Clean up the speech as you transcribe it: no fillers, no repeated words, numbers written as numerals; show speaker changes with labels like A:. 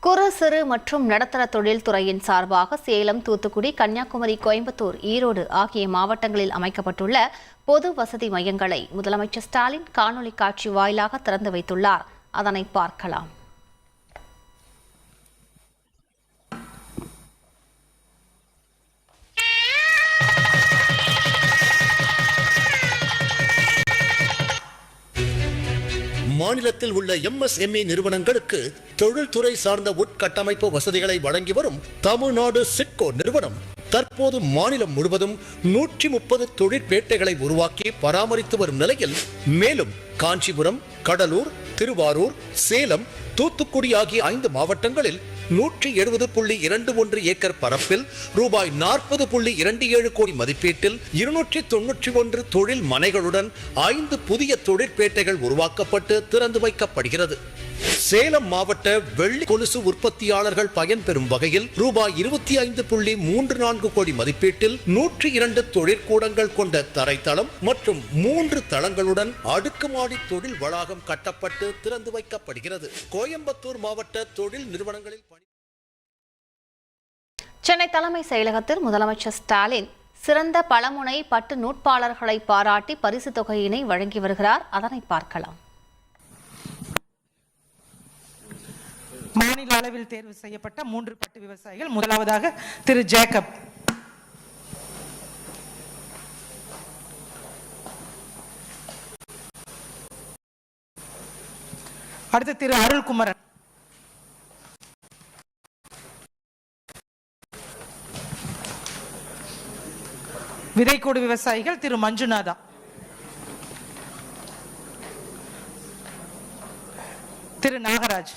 A: குறு சிறு மற்றும் நடுத்தர தொழில் துறையின் சார்பாக சேலம், தூத்துக்குடி, கன்னியாகுமரி, கோயம்புத்தூர், ஈரோடு ஆகிய மாவட்டங்களில் அமைக்கப்பட்டுள்ள பொது வசதி மையங்களை முதலமைச்சர் ஸ்டாலின் காணொலி காட்சி வாயிலாக திறந்து வைத்துள்ளார். அதனை பார்க்கலாம்.
B: மாநிலத்தில் உள்ள MSME நிறுவனங்களுக்கு தொழில்துறை சார்ந்த உட்கட்டமைப்பு வசதிகளை வழங்கி வரும் தமிழ்நாடு சிட்கோ நிறுவனம் தற்போது மாநிலம் முழுவதும் 130 தொழிற்பேட்டைகளை உருவாக்கி பராமரித்து வரும் நிலையில் மேலும் காஞ்சிபுரம், கடலூர், திருவாரூர், சேலம், தூத்துக்குடி ஆகிய 5 மாவட்டங்களில் 170.21 ஏக்கர் பரப்பில் ரூபாய் 40.27 கோடி மதிப்பீட்டில் 291 தொழில் மனைகளுடன் 5 புதிய தொழிற்பேட்டைகள் உருவாக்கப்பட்டு திறந்து வைக்கப்படுகிறது. சேலம் மாவட்ட வெள்ளி கொலுசு உற்பத்தியாளர்கள் பயன்பெறும் வகையில் ரூபாய் 25.34 கோடி மதிப்பீட்டில் 102 தொழிற்கூடங்கள் கொண்ட தரைத்தளம் மற்றும் 3 தளங்களுடன் அடுக்குமாடி தொழில் வளாகம் கட்டப்பட்டு திறந்து வைக்கப்படுகிறது. கோயம்புத்தூர் மாவட்ட தொழில் நிறுவனங்களில்
A: சென்னை தலைமை செயலகத்தில் முதலமைச்சர் ஸ்டாலின் சிறந்த பழமுனை பட்டு நூற்பாளர்களை பாராட்டி பரிசு தொகையினை வழங்கி வருகிறார். அதனை பார்க்கலாம்.
C: மாநில அளவில் தேர்வு செய்யப்பட்ட 3 பட்டு விவசாயிகள். முதலாவதாக திரு ஜேக்கப். அடுத்து திரு அருள்குமரன். விதைக்கூடு விவசாயிகள் திரு மஞ்சுநாதா. திரு நாகராஜ்.